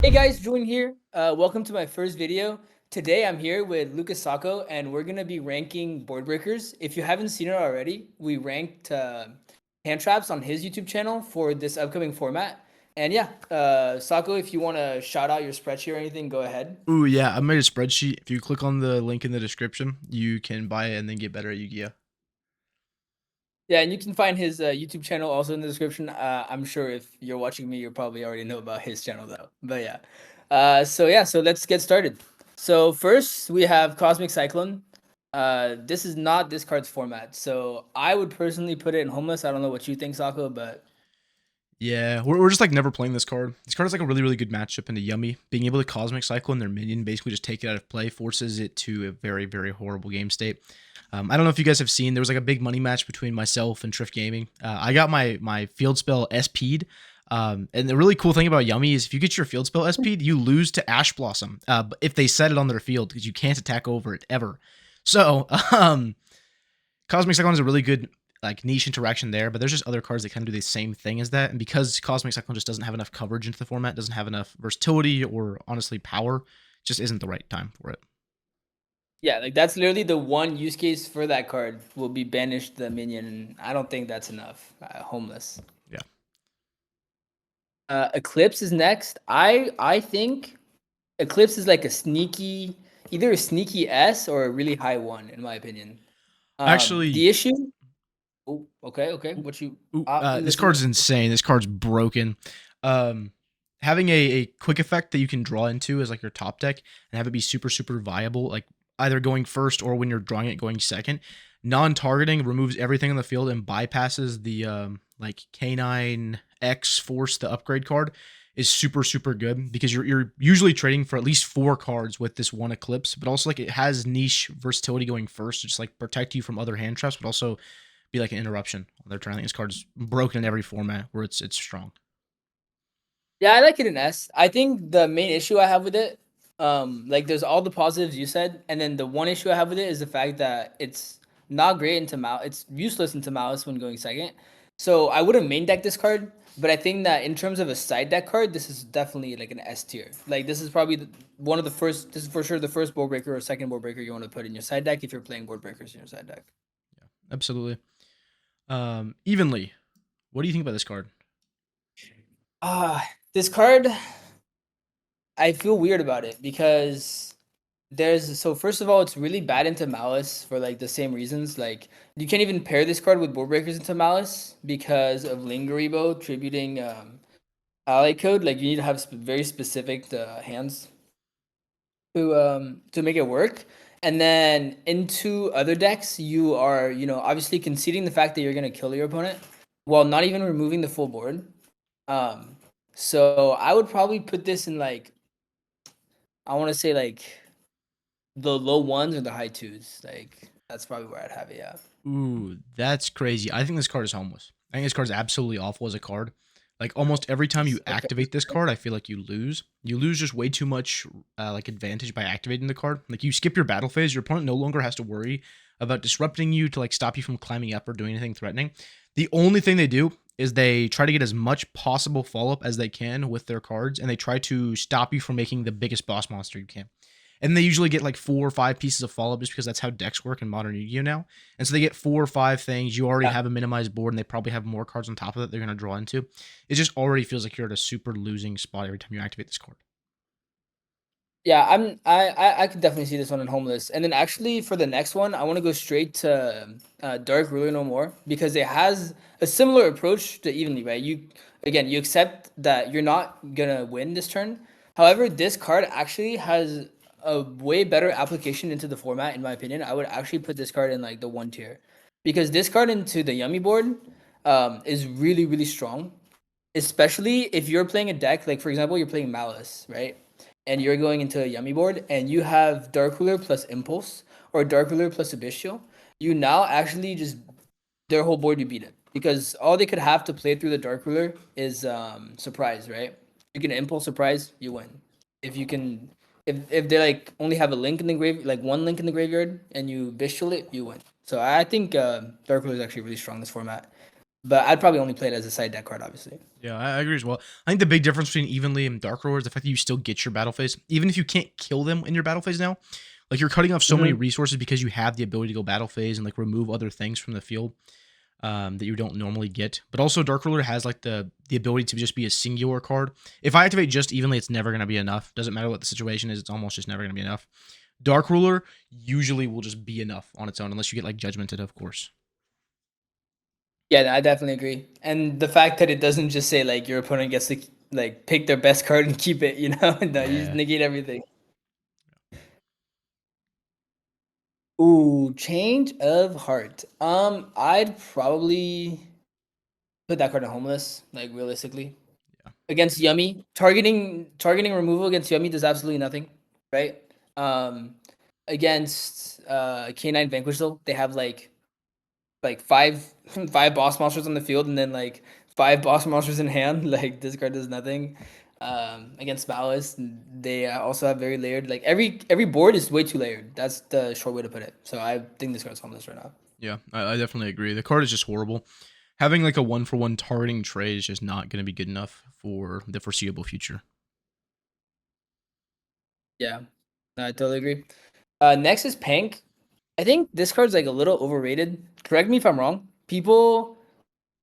Hey guys, Julien here. Welcome to my first video. Today I'm here with Lucas Sacco and we're gonna be ranking board breakers. If you haven't seen it already, we ranked hand traps on his YouTube channel for this upcoming format. And yeah, Sacco, if you want to shout out your spreadsheet or anything, go ahead. Ooh, yeah, I made a spreadsheet. If you click on the link in the description, you can buy it and then get better at Yu-Gi-Oh. Yeah, and you can find his YouTube channel also in the description. I'm sure if you're watching me, you probably already know about his channel though. But yeah, so let's get started. So first we have Cosmic Cyclone. This is not this card's format, so I would personally put it in homeless. I don't know what you think, Sako, but Yeah, we're just like never playing this card. This card is like a really good matchup into Yummy. Being able to Cosmic Cycle and their minion basically just take it out of play forces it to a very horrible game state. I don't know if you guys have seen, there was like a big money match between myself and Trift Gaming. I got my field spell SP'd. And the really cool thing about Yummy is if you get your field spell SP'd, you lose to Ash Blossom if they set it on their field because you can't attack over it ever. So, Cosmic Cyclone is a really good like niche interaction there, but there's just other cards that kind of do the same thing as that. And because Cosmic Cyclone just doesn't have enough coverage into the format, doesn't have enough versatility or honestly power, just isn't the right time for it. yeah, like that's literally the one use case for that card will be banish the minion, and I don't think that's enough. Homeless. Yeah. Eclipse is next. I think Eclipse is like a sneaky, either a sneaky S or a really high one, in my opinion. Actually, The issue. Oh, okay. What you? I'm this listening. card's insane. This card's broken. Um, Having a quick effect that you can draw into as like your top deck and have it be super viable, like either going first or when you're drawing it going second. Non-targeting removes everything on the field and bypasses the like K9 X Force, the upgrade card, is super good because you're usually trading for at least 4 cards with this one Eclipse, but also like it has niche versatility going first to just like protect you from other hand traps, but also be like an interruption on their turn. I think this card's broken in every format where it's strong. Yeah, I like it in S. I think the main issue I have with it, like there's all the positives you said, and then the one issue I have with it is the fact that it's not great into Malice. It's useless into Malice when going second. So I wouldn't main deck this card, but I think that in terms of a side deck card, this is definitely like an S tier. Like this is probably one of the first. This is for sure the first board breaker or second board breaker you want to put in your side deck if you're playing board breakers in your side deck. Yeah, absolutely. Evenly, what do you think about this card? This card, I feel weird about it because so first of all, it's really bad into Malice for like the same reasons. Like you can't even pair this card with board breakers into Malice because of Lingeribo tributing ally code. Like you need to have very specific hands to make it work. And then into other decks, you are, obviously conceding the fact that you're gonna kill your opponent while not even removing the full board. Um, so I would probably put this in like, I want to say like the low ones or the high twos. Like that's probably where I'd have it. Yeah. Ooh, that's crazy. I think this card is homeless. I think this card is absolutely awful as a card. Like almost every time you Okay. activate this card, I feel like you lose. You lose just way too much like advantage by activating the card. Like you skip your battle phase, your opponent no longer has to worry about disrupting you to like stop you from climbing up or doing anything threatening. The only thing they do is they try to get as much possible follow up as they can with their cards, and they try to stop you from making the biggest boss monster you can. And they usually get like 4 or 5 pieces of follow up just because that's how decks work in modern Yu-Gi-Oh now. And so they get 4 or 5 things. You already Yeah. have a minimized board, and they probably have more cards on top of it they're going to draw into. It just already feels like you're at a super losing spot every time you activate this card. Yeah, I could definitely see this one in homeless. And then actually for the next one, I want to go straight to Dark Ruler No More because it has a similar approach to Evenly, right? You accept that you're not gonna win this turn. However, this card actually has a way better application into the format, in my opinion. I would actually put this card in like the 1 tier because this card into the Yummy board is really strong, especially if you're playing a deck like for example you're playing Malice, right? And you're going into a Yummy board and you have Dark Ruler plus Impulse or Dark Ruler plus Abyssal, you now actually just their whole board you beat it because all they could have to play through the Dark Ruler is surprise, right? You can Impulse surprise, you win. If you can, if they like only have a link in the grave, like one link in the graveyard, and you Abyssal it, you win. So I think Dark Ruler is actually really strong in this format. But I'd probably only play it as a side deck card, obviously. Yeah, I agree as well. I think the big difference between Evenly and Dark Ruler is the fact that you still get your battle phase. Even if you can't kill them in your battle phase now, like you're cutting off so many Hmm. resources because you have the ability to go battle phase and like remove other things from the field that you don't normally get. But also Dark Ruler has like the ability to just be a singular card. If I activate just Evenly, it's never gonna be enough. Doesn't matter what the situation is, it's almost just never gonna be enough. Dark Ruler usually will just be enough on its own, unless you get like judgmented, of course. Yeah, I definitely agree. And the fact that it doesn't just say like your opponent gets to like pick their best card and keep it, you know, no, you just Yeah. negate everything. Ooh, change of heart. I'd probably put that card in homeless, like realistically. Yeah. Against Yummy, targeting removal against Yummy does absolutely nothing, right? Um, against K9 Vanquish though, they have like five five boss monsters on the field and then like five boss monsters in hand. Like this card does nothing. Against Malice, they also have very layered. Like every board is way too layered. That's the short way to put it. So I think this card's homeless right now. Yeah, I definitely agree. The card is just horrible. Having like a 1-for-1 targeting trade is just not going to be good enough for the foreseeable future. Yeah, no, I totally agree. Next is Pank. I think this card's like a little overrated. Correct me if I'm wrong. People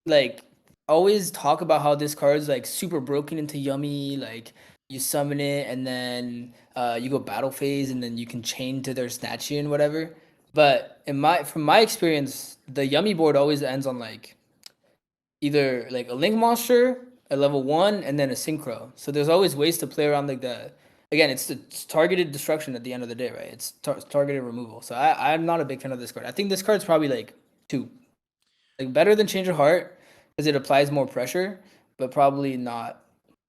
like always talk about how this card's like super broken into Yummy. Like you summon it and then you go battle phase and then you can chain to their statue and whatever. But from my experience, the Yummy board always ends on like either like a Link monster, a level 1, and then a Synchro. So there's always ways to play around like the again, it's targeted destruction at the end of the day, right? It's targeted removal. So I'm not a big fan of this card. I think this card's probably like 2. Like better than Change of Heart because it applies more pressure, but probably not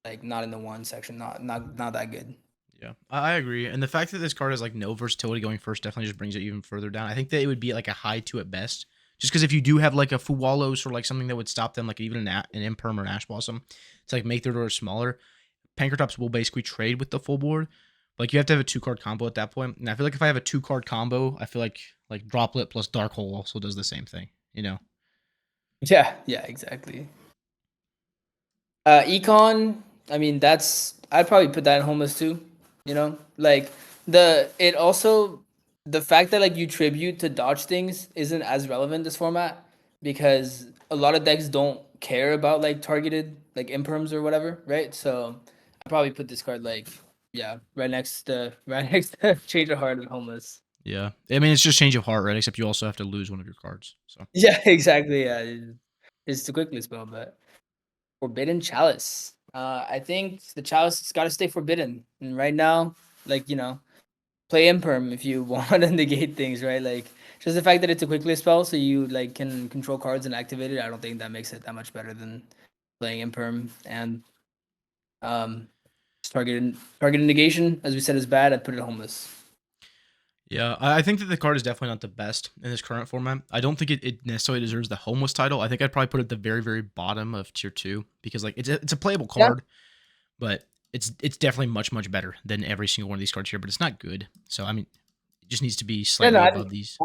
like not in the 1 section. Not that good. Yeah, I agree. And the fact that this card has like no versatility going first definitely just brings it even further down. I think that it would be like a high 2 at best. Just because if you do have like a Fuwalos or like something that would stop them, like even an Imperm or an Ash Blossom, to like make their doors smaller, Pankratops will basically trade with the full board. Like you have to have a 2-card combo at that point. And I feel like if I have a 2-card combo, I feel like Droplet plus Dark Hole also does the same thing. You know? Yeah, exactly. Econ, I mean that's I'd probably put that in homeless too. You know, like it also the fact that like you tribute to dodge things isn't as relevant this format because a lot of decks don't care about like targeted like imperms or whatever, right? So I probably put this card like yeah right next to right next to Change of Heart and homeless. Yeah. I mean, it's just change of heart, right? Except you also have to lose one of your cards. So Yeah, exactly. Yeah, it's too quickly spell, but. Forbidden Chalice. I think the chalice has got to stay forbidden. And right now, like, play Imperm if you want to negate things, right? Like, just the fact that it's a quickly spell, so you, like, can control cards and activate it, I don't think that makes it that much better than playing Imperm. And just targeted negation, as we said, is bad. I'd put it homeless. yeah, I think that the card is definitely not the best in this current format. I don't think it necessarily deserves the homeless title. I think I'd probably put it at the very, very bottom of tier 2 because like it's a playable Yeah. card, but it's definitely much, much better than every single one of these cards here, but it's not good. So I mean, it just needs to be Yeah, no, slightly above these.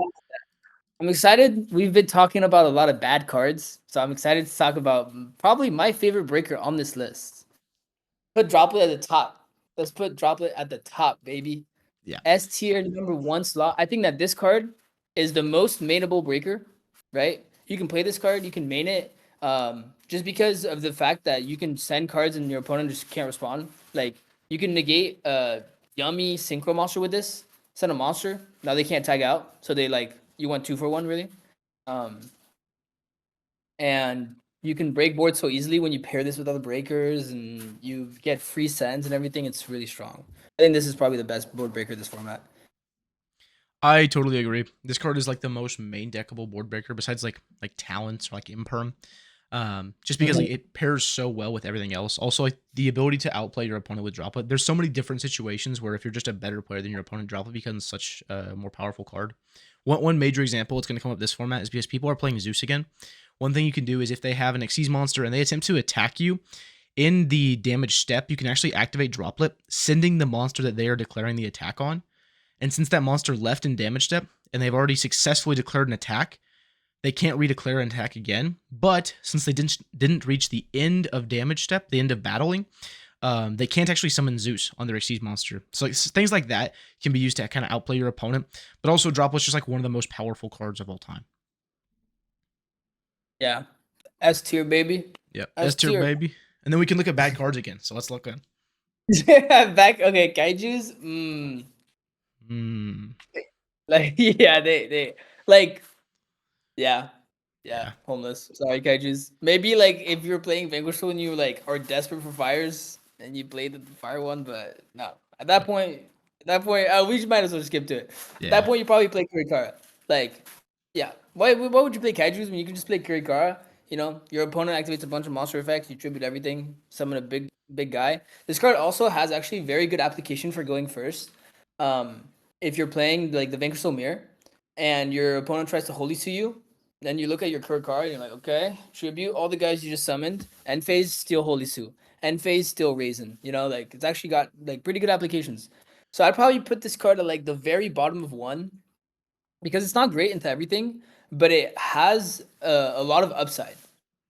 I'm excited. We've been talking about a lot of bad cards, so I'm excited to talk about probably my favorite breaker on this list. Put Droplet at the top. Let's put Droplet at the top, baby. Yeah. S tier number 1 slot. I think that this card is the most mainable breaker, right? You can play this card, you can main it, just because of the fact that you can send cards and your opponent just can't respond. Like you can negate a yummy synchro monster with this, send a monster. Now they can't tag out, so they like you went 2 for 1 really. Um, and you can break boards so easily when you pair this with other breakers and you get free sends and everything. It's really strong. I think this is probably the best board breaker this format. I totally agree. This card is like the most main deckable board breaker besides like talents or like imperm. Just because like it pairs so well with everything else. Also, like the ability to outplay your opponent with Droplet. There's so many different situations where if you're just a better player than your opponent, Droplet becomes such a more powerful card. One major example it's going to come up this format is because people are playing Zeus again. One thing you can do is if they have an Xyz monster and they attempt to attack you, in the damage step, you can actually activate Droplet, sending the monster that they are declaring the attack on. And since that monster left in damage step, and they've already successfully declared an attack, they can't redeclare and attack again. But since they didn't reach the end of damage step, the end of battling, they can't actually summon Zeus on their Exceed monster. So like, things like that can be used to kind of outplay your opponent. But also, Droplet's just like one of the most powerful cards of all time. Yeah. S tier, baby. Yep, S S tier, tier. baby. And then we can look at bad cards again. So let's look at. Back. Okay, Kaiju's. Hmm. Like, yeah, they like, yeah, yeah, Yeah. homeless. Sorry, Kaiju's. Maybe like if you're playing Vanquishal and you like are desperate for fires and you play the fire one, but no. At that point, we might as well just skip to it. At that Yeah. point, you probably play Kurikara. Like, yeah. Why would you play Kaiju's when you can just play Kurikara? You know, your opponent activates a bunch of monster effects, you tribute everything, summon a big guy. This card also has actually very good application for going first. Um, if you're playing like the Vanquishal Mirror and your opponent tries to Holy Sue you, then you look at your current card and you're like, okay, tribute all the guys you just summoned. End phase, steal Holy Sue. End phase, steal Raisin. You know, like it's actually got like pretty good applications. So I'd probably put this card at like the very bottom of one because it's not great into everything, but it has a lot of upside.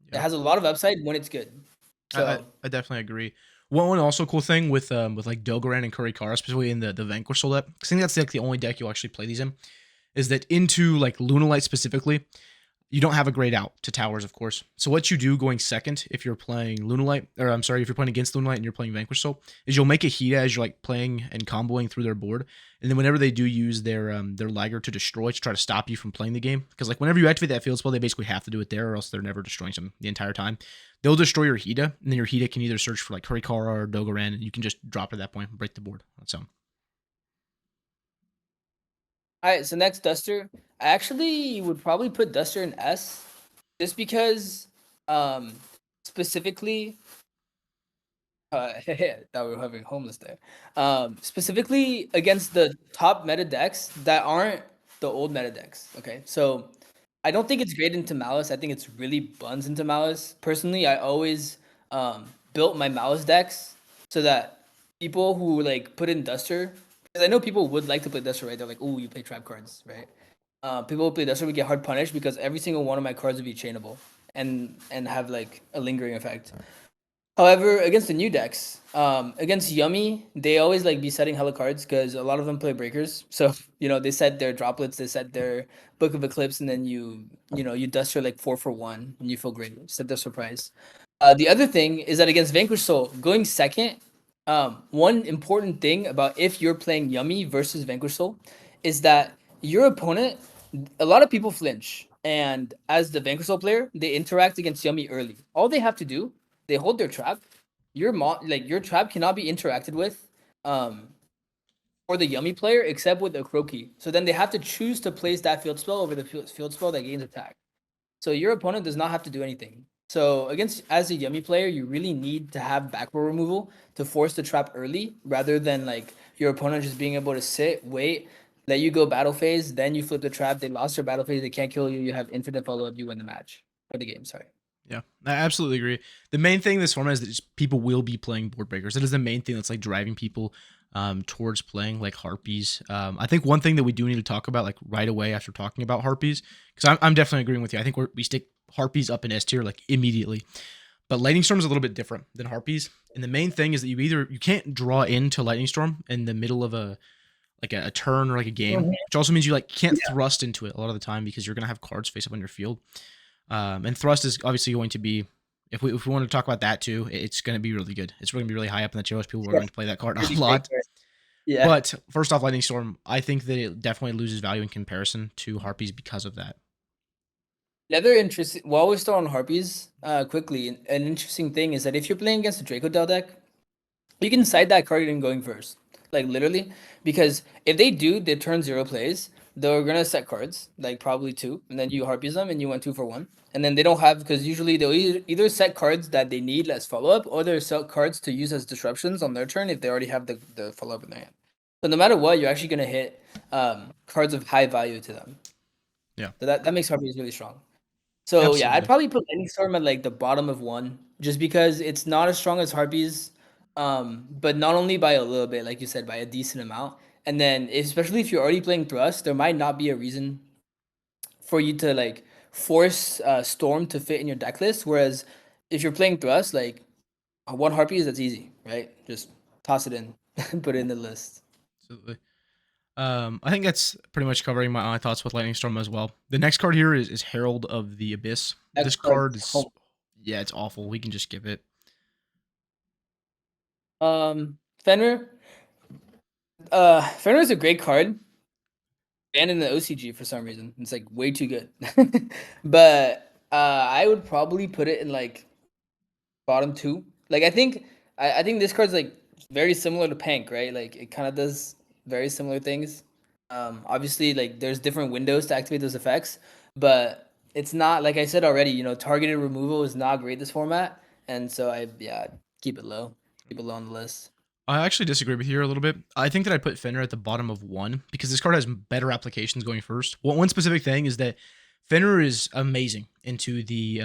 It Yep. has a lot of upside when it's good. I, I, So I definitely agree. One also cool thing with like Dogoran and Kurikara, specifically in the Vanquish deck, 'cause I think that's like the only deck you'll actually play these in, is that into like Lunalight specifically, you don't have a grayed out to towers, of course. So what you do going second, if you're playing Lunalight, or I'm sorry, if you're playing against Lunalight and you're playing Vanquish Soul, is you'll make a Hida as you're like playing and comboing through their board, and then whenever they do use their Liger to destroy to try to stop you from playing the game, because like whenever you activate that field spell, they basically have to do it there, or else they're never destroying them the entire time. They'll destroy your Hida, and then your Hida can either search for like Kurikara or Dogoran, and you can just drop it at that point and break the board. So all right, so next Duster. I actually would probably put Duster in S just because um specifically that we are having homeless there. Specifically against the top meta decks that aren't the old meta decks. Okay, so I don't think it's great into Malice. I think it's really buns into Malice. Personally, I always built my Malice decks so that people who like put in Duster, because I know people would like to play Duster, right? They're like, "Oh, you play trap cards, right?" People who play Duster would get hard punished because every single one of my cards would be chainable and have like a lingering effect. However, against the new decks, against Yummy, they always like be setting hella cards because a lot of them play breakers. So you know they set their droplets, they set their Book of Eclipse, and then you dust your like 4 for 1, and you feel great. Set the surprise. The other thing is that against Vanquish Soul, going second, one important thing about if you're playing Yummy versus Vanquish Soul is that your opponent, a lot of people flinch, and as the Vanquish Soul player, they interact against Yummy early. All they have to do, they hold their trap. Your trap cannot be interacted with, um, for the Yummy player except with a Croaky. So then they have to choose to place that field spell over the field spell that gains attack. So your opponent does not have to do anything. So against as a Yummy player, you really need to have back row removal to force the trap early, rather than like your opponent just being able to sit, wait, let you go battle phase, then you flip the trap. They lost their battle phase. They can't kill you. You have infinite follow up. You win the match or the game. Sorry. yeah, I absolutely agree. The main thing this format is that people will be playing board breakers. That is the main thing that's like driving people towards playing like harpies. I think one thing that we do need to talk about like right away after talking about harpies, because I'm definitely agreeing with you. I think we stick harpies up in S tier like immediately. But lightning storm is a little bit different than harpies, and the main thing is that you can't draw into lightning storm in the middle of a turn or like a game, which also means you like can't thrust into it a lot of the time because you're gonna have cards face up on your field. And thrust is obviously going to be, if we want to talk about that too, it's going to be really good. It's going to be really high up in the TOS. People are going to play that card a lot. Yeah. But first off, Lightning Storm, I think that it definitely loses value in comparison to Harpies because of that. Another interesting, while we're still on Harpies, quickly, an interesting thing is that if you're playing against a Draco Dell deck, you can side that card in going first. Like literally. Because if they do the turn 0 plays, they're gonna set cards, like probably 2, and then you Harpies them and you went 2 for 1. And then they don't have, because usually they'll either set cards that they need as follow-up, or they'll set cards to use as disruptions on their turn if they already have the follow-up in their hand. So no matter what, you're actually gonna hit cards of high value to them. Yeah, So that makes Harpies really strong. So yeah, I'd absolutely. probably put Lightning Storm at like the bottom of one, just because it's not as strong as Harpies, but not only by a little bit, like you said, by a decent amount. And then especially if you're already playing Thrust, there might not be a reason for you to like force Storm to fit in your deck list. Whereas if you're playing Thrust, like one Harpies, that's easy, right? Just toss it in, put it in the list. Absolutely. I think that's pretty much covering my thoughts with Lightning Storm as well. The next card here is Herald of the Abyss. This Next card, card is, yeah, it's awful. We can just skip it. Fenrir. Fenrir is a great card. Banned in the OCG for some reason. It's like way too good. But I would probably put it in like bottom two. Like I think this card's like very similar to Pank, right? Like it kind of does very similar things. Obviously like there's different windows to activate those effects, but it's not like I said already, targeted removal is not great this format. And so keep it low. Keep it low on the list. I actually disagree with you here a little bit. I think that I put Fenrir at the bottom of one because this card has better applications going first. One specific thing is that Fenrir is amazing into the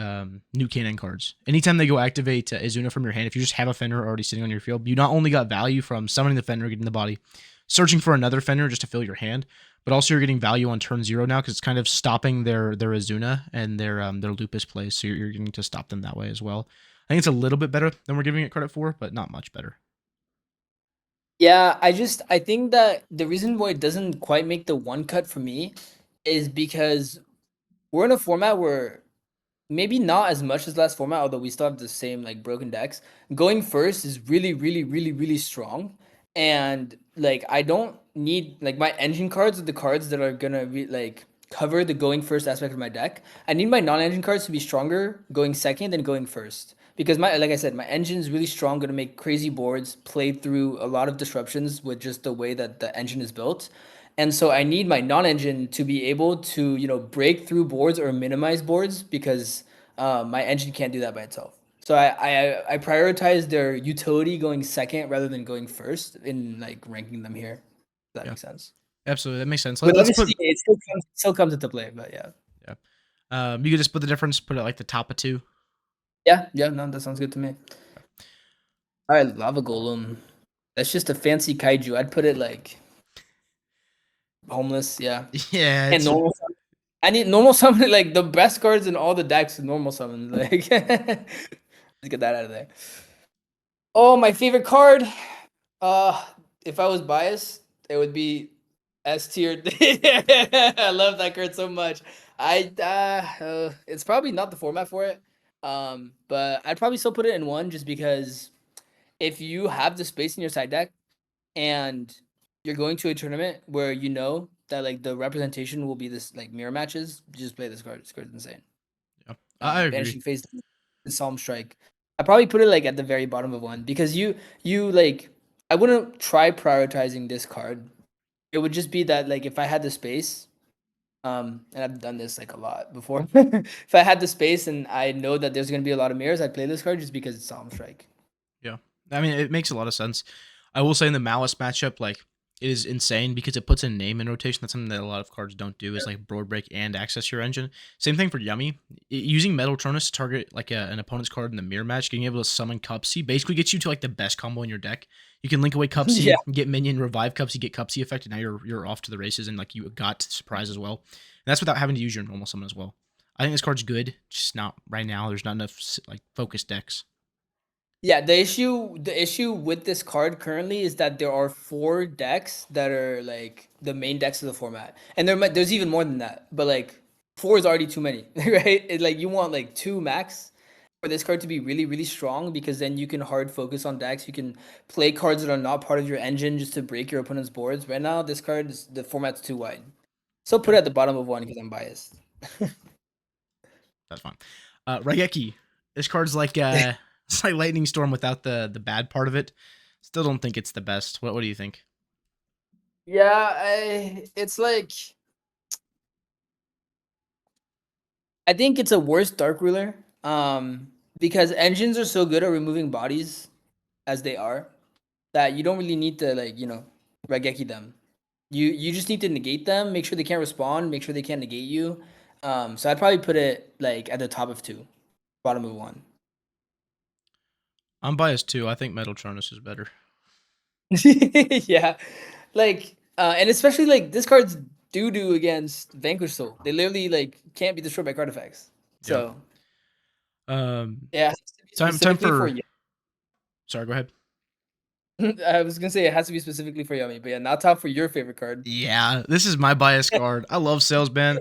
new Canine cards. Anytime they go activate Izuna from your hand, if you just have a Fenrir already sitting on your field, you not only got value from summoning the Fenrir, getting the body, searching for another Fenrir just to fill your hand, but also you're getting value on turn 0 now because it's kind of stopping their Izuna and their Lupus plays, so you're getting to stop them that way as well. I think it's a little bit better than we're giving it credit for, but not much better. Yeah, I think that the reason why it doesn't quite make the one cut for me is because we're in a format where maybe not as much as last format, although we still have the same like broken decks. Going first is really, really, really, really strong. And like I don't need like my engine cards are the cards that are gonna like cover the going first aspect of my deck. I need my non-engine cards to be stronger going second than going first. Because my like I said, my engine is really strong, gonna make crazy boards, play through a lot of disruptions with just the way that the engine is built. And so I need my non-engine to be able to, break through boards or minimize boards because my engine can't do that by itself. So I prioritize their utility going second rather than going first in like ranking them here. If that Yeah, makes sense. absolutely. That makes sense. But Let's obviously put, it still comes into play, but yeah. yeah. You could just put the difference, put it like the top of two. Yeah, no, that sounds good to me. All right, Lava Golem. That's just a fancy kaiju. I'd put it like homeless, yeah. Yeah, And it's normal. I need normal summon like the best cards in all the decks. Normal summon, like let's get that out of there. Oh, my favorite card. Uh, if I was biased, it would be S tier. I love that card so much. It's probably not the format for it. But I'd probably still put it in one just because if you have the space in your side deck and you're going to a tournament where you know that like the representation will be this like mirror matches, just play this card. This card's insane. yeah, I agree. Banishing Phase, the Psalm Strike. I probably put it like at the very bottom of one because you like I wouldn't try prioritizing this card. It would just be that like if I had the space, and I've done this like a lot before. If I had the space and I know that there's gonna be a lot of mirrors, I'd play this card just because it's Psalm Strike. Yeah. I mean, it makes a lot of sense. I will say in the Malice matchup, like, it is insane because it puts a name in rotation. That's something that a lot of cards don't do, is like Broad Break and access your engine. Same thing for Yummy. Using Metal Tronus to target like an opponent's card in the mirror match, being able to summon Cupsy basically gets you to like the best combo in your deck. You can link away Yeah. Cupsy, get minion, revive Cupsy, get Cupsy effect, and now you're off to the races, and like you got surprise as well. And that's without having to use your normal summon as well. I think this card's good, just not right now. There's not enough like focused decks. Yeah, the issue with this card currently is that there are 4 decks that are like the main decks of the format, and there's even more than that. But like 4 is already too many, right? Like you want like 2 max for this card to be really really strong because then you can hard focus on decks. You can play cards that are not part of your engine just to break your opponent's boards. Right now, the format's too wide, so put Yeah, it at the bottom of one because I'm biased. that's fine. Raigeki. This card's like it's like Lightning Storm without the bad part of it. Still don't think it's the best. What do you think? Yeah, it's like I think it's a worse Dark Ruler. Because engines are so good at removing bodies as they are that you don't really need to like Raigeki them. You just need to negate them, make sure they can't respond, make sure they can't negate you. So I'd probably put it like at the top of 2, bottom of 1. I'm biased too. I think Metal Tronus is better. Yeah, like and especially like this card's doo doo against Vanquish Soul. They literally like can't be destroyed by card effects. Yep. So Um, yeah, it has to be time specifically for for. you. Sorry, go ahead. I was gonna say it has to be specifically for Yummy, but yeah, not top for your favorite card. Yeah, this is my bias card. I love Salesman,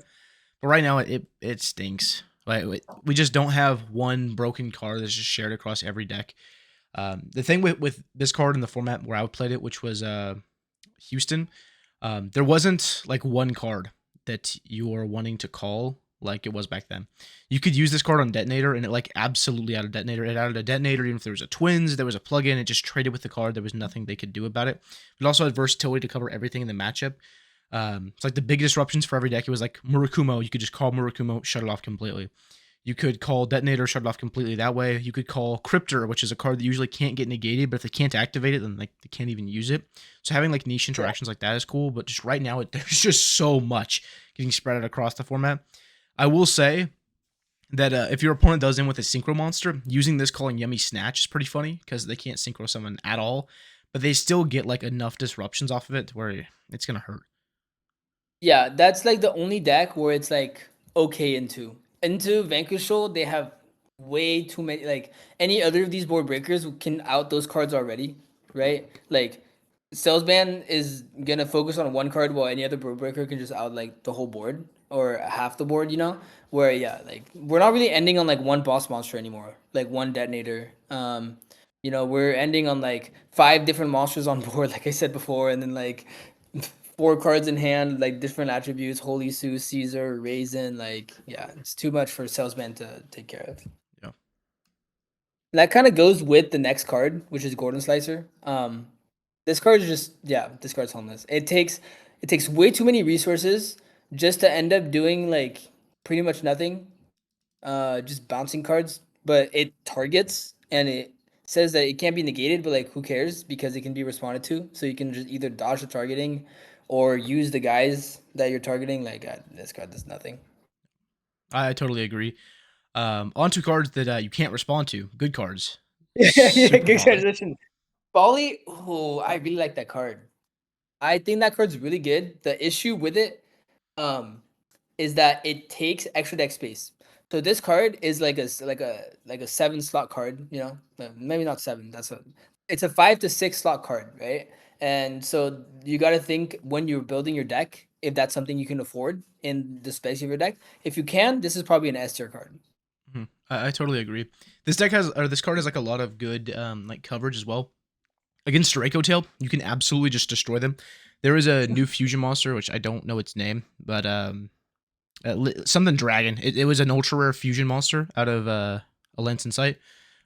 but right now it stinks. Like we just don't have one broken card that's just shared across every deck. The thing with this card in the format where I played it, which was Houston, there wasn't like one card that you were wanting to call like it was back then. You could use this card on Detonator, and it like absolutely added Detonator. It added a Detonator even if there was a Twins, there was a plugin. It just traded with the card. There was nothing they could do about it. It also had versatility to cover everything in the matchup. It's like the big disruptions for every deck. It was like Murakumo. You could just call Murakumo, shut it off completely. You could call Detonator, shut it off completely that way. You could call Cryptor, which is a card that usually can't get negated, but if they can't activate it, then like they can't even use it. So having like niche Yeah. interactions like that is cool, but just right now, there's just so much getting spread out across the format. I will say that if your opponent does in with a Synchro Monster, using this calling Yummy Snatch is pretty funny because they can't Synchro summon at all, but they still get like enough disruptions off of it where it's going to hurt. Yeah, that's like the only deck where it's like okay into. Into Vanquish Soul, they have way too many like any other of these board breakers can out those cards already, right? Like Salesman is gonna focus on one card while any other board breaker can just out like the whole board or half the board, you know? Where yeah, like we're not really ending on like one boss monster anymore, like one detonator. We're ending on like five different monsters on board, like I said before, and then like four cards in hand, like different attributes, Holy Sue, Caesar, Raisin, like yeah, it's too much for Salesman to take care of. Yeah. That kind of goes with the next card, which is Gordon Slicer. This card is just yeah, this card's homeless. It takes way too many resources just to end up doing like pretty much nothing. Just bouncing cards, but it targets and it says that it can't be negated, but like who cares because it can be responded to. So you can just either dodge the targeting or use the guys that you're targeting. Like this card does nothing. I totally agree. On two cards that you can't respond to. Good cards. Yeah, Super good volley. transition. Folly, oh, I really like that card. I think that card's really good. The issue with it, um, is that it takes extra deck space. So this card is like a 7 slot card, maybe not seven. It's a 5 to 6 slot card, right? And so you got to think when you're building your deck if that's something you can afford in the space of your deck. If you can, this is probably an S tier card. I totally agree. This card has like a lot of good like coverage as well. Against Draco Tail, you can absolutely just destroy them. There is a new fusion monster, which I don't know its name, but something dragon. It was an ultra rare fusion monster out of a Lens Insight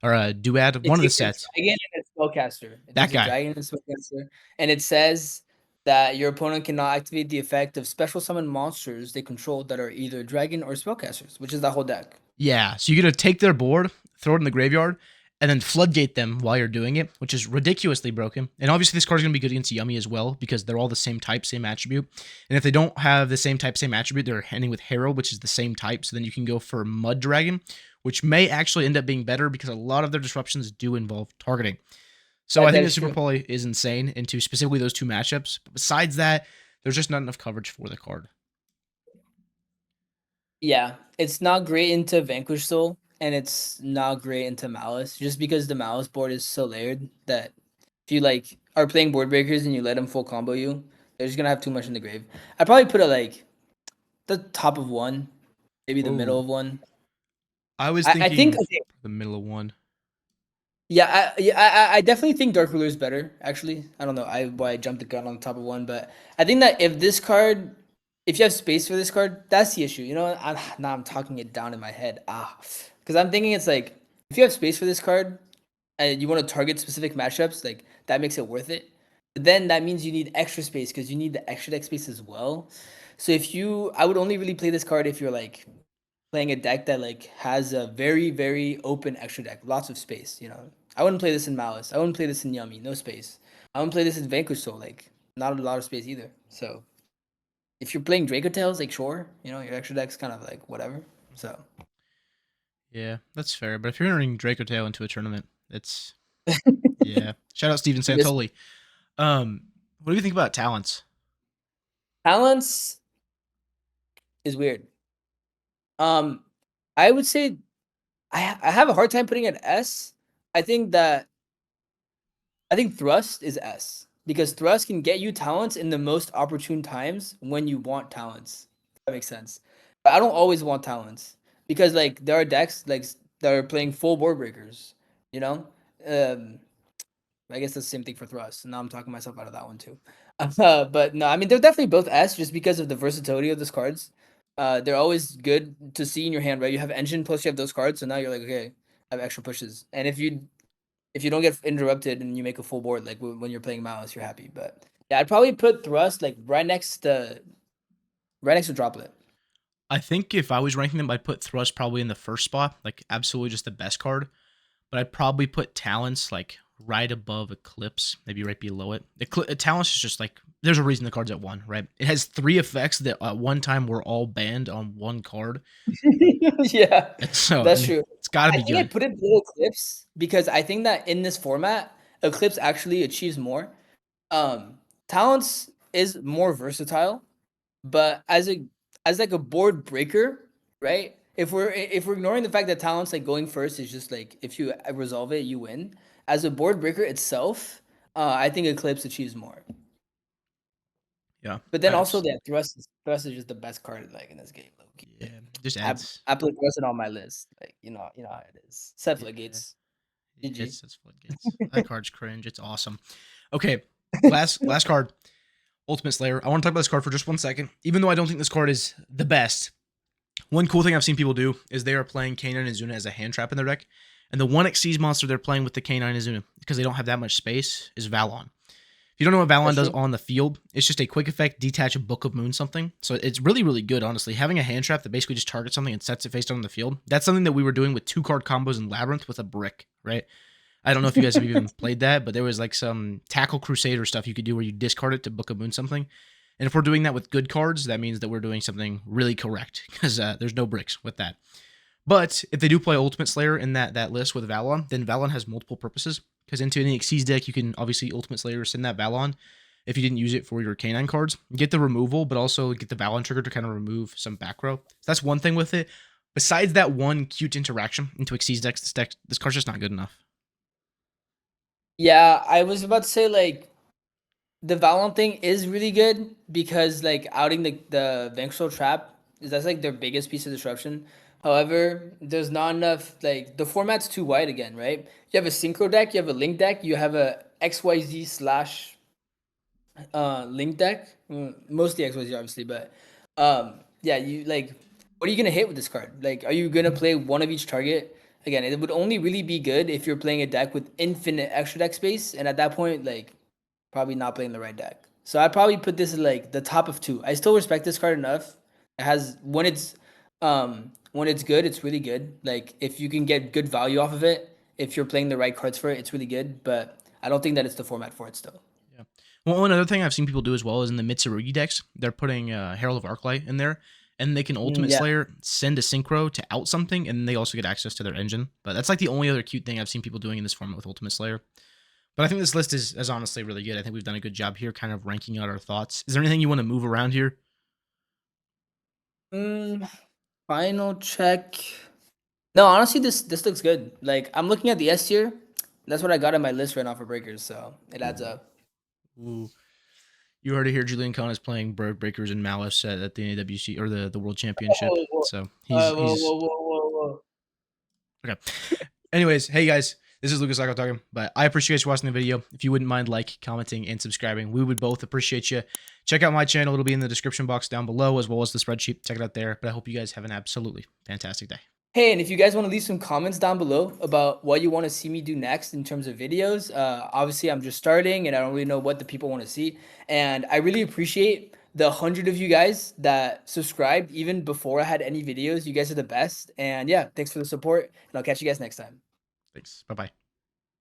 or a Duad, It one of the takes a sets. dragon and a spellcaster. It That takes a guy. dragon and a spellcaster, and it says that your opponent cannot activate the effect of special summon monsters they control that are either dragon or spellcasters, which is the whole deck. Yeah, so you're gonna take their board, throw it in the graveyard, and then floodgate them while you're doing it, which is ridiculously broken. And obviously, this card's gonna be good against Yummy as well because they're all the same type, same attribute. And if they don't have the same type, same attribute, they're ending with Herald, which is the same type. So then you can go for Mud Dragon, which may actually end up being better because a lot of their disruptions do involve targeting. So I That think the is Super true. Poly is insane into specifically those two matchups. But besides that, there's just not enough coverage for the card. Yeah, it's not great into Vanquish Soul, and it's not great into Malice, just because the Malice board is so layered that if you like are playing board breakers and you let them full combo you, they're just gonna have too much in the grave. I'd probably put it like the top of one, maybe the middle Oh, of one. I was I think thinking okay, the middle of one. I definitely think Dark Ruler is better. Actually, I don't know why I jumped the gun on the top of one, but I think that if you have space for this card, that's the issue. Now I'm talking it down in my head. Because I'm thinking it's like if you have space for this card and you want to target specific matchups, like that makes it worth it. But then that means you need extra space because you need the extra deck space as well. So I would only really play this card if you're like playing a deck that like has a very very open extra deck, lots of space. I wouldn't play this in Malice. I wouldn't play this in Yummy, no space. I wouldn't play this in Vanquish Soul, like not a lot of space either. So if you're playing Draco Tales, like sure, your extra deck's kind of like whatever. So Yeah, that's fair. But if you're entering Draco Tail into a tournament, it's yeah. Shout out Steven this Santoli. What do you think about talents? talents. is weird. Um, I would say I have a hard time putting it S. I think that I think thrust is S because thrust can get you talents in the most opportune times when you want talents. If that makes sense. But I don't always want talents because like there are decks like that are playing full board breakers. You know, um, I guess that's the same thing for thrust. Now I'm talking myself out of that one too. But no, I mean they're definitely both S just because of the versatility of those cards. They're always good to see in your hand, right? You have engine plus you have those cards, so now you're like, okay, I have extra pushes. And if you don't get interrupted and you make a full board, like when you're playing Malice, you're happy. But yeah, I'd probably put thrust like right next to droplet. I think if I was ranking them, I'd put Thrust probably in the first spot, like absolutely just the best card. But I'd probably put Talents like right above Eclipse, maybe right below it. Talents is just like there's a reason the card's at one, right? It has three effects that at one time were all banned on one card. Yeah, And so I that's mean, true. it's got to I be think I good. put it below Eclipse because I think that in this format, Eclipse actually achieves more. Um, Talents is more versatile, but as like a board breaker, right? If we're ignoring the fact that Talents like going first is just like if you resolve it, you win. As a board breaker itself, I think Eclipse achieves more. Yeah, But then I also just that thrust is just the best card like in this game. Low-key. yeah, just I adds I put thrust on my list. Like you know how it is. Set yeah. floodgates. Yeah, GG. it's floodgates. That card's cringe. It's awesome. Okay, last card, Ultimate Slayer. I want to talk about this card for just 1 second. Even though I don't think this card is the best, one cool thing I've seen people do is they are playing K9 and Zuna as a hand trap in their deck, and the one Xyz monster they're playing with the K9 and Zuna because they don't have that much space is Valon. If you don't know what Valon That's does true. on the field, it's just a quick effect, detach a Book of Moon something. So it's really, really good, honestly. Having a hand trap that basically just targets something and sets it face down on the field. That's something that we were doing with 2-card combos in Labyrinth with a brick, right? I don't know if you guys have even played that, but there was like some Tackle Crusader stuff you could do where you discard it to Book of Moon something. And if we're doing that with good cards, that means that we're doing something really correct because there's no bricks with that. But if they do play Ultimate Slayer in that list with Valon, then Valon has multiple purposes. Because into any Xyz deck, you can obviously Ultimate Slayer send that Valon if you didn't use it for your K9 cards. Get the removal, but also get the Valon trigger to kind of remove some back row. So that's one thing with it. Besides that one cute interaction into Xyz decks, this card's just not good enough. Yeah, I was about to say like the Valon thing is really good because like outing the Vanquisher trap is that's like their biggest piece of disruption. However, there's not enough like the format's too wide again, right? You have a synchro deck, you have a link deck, you have a XYZ slash link deck. Mostly XYZ obviously, but yeah, you like what are you gonna hit with this card? Like are you gonna play one of each target? Again, it would only really be good if you're playing a deck with infinite extra deck space, and at that point, like probably not playing the right deck. So I'd probably put this in like the top of two. I still respect this card enough. It has when it's good, it's really good. Like if you can get good value off of it, if you're playing the right cards for it, it's really good. But I don't think that it's the format for it still. Yeah. Well, another thing I've seen people do as well is in the Mitsurugi decks, they're putting Herald of Arclight in there, and they can Ultimate Yeah. Slayer send a Synchro to out something, and they also get access to their engine. But that's like the only other cute thing I've seen people doing in this format with Ultimate Slayer. But I think this list is honestly really good. I think we've done a good job here, kind of ranking out our thoughts. Is there anything you want to move around here? Mm, final check. No, honestly, this looks good. Like I'm looking at the S tier. That's what I got on my list right now for breakers, so it adds up. Ooh. You heard it here. Julien Kehon is playing Bird Breakers and Malice at the NAWC or the World Championship. Whoa, whoa, So he's whoa. okay. Anyways, hey guys, this is Lucas Sacco talking, but I appreciate you watching the video. If you wouldn't mind commenting, and subscribing, we would both appreciate you. Check out my channel. It'll be in the description box down below, as well as the spreadsheet. Check it out there. But I hope you guys have an absolutely fantastic day. Hey, and if you guys want to leave some comments down below about what you want to see me do next in terms of videos, obviously I'm just starting and I don't really know what the people want to see. And I really appreciate the 100 of you guys that subscribed even before I had any videos. You guys are the best. And yeah, thanks for the support, and I'll catch you guys next time. Thanks. Bye-bye.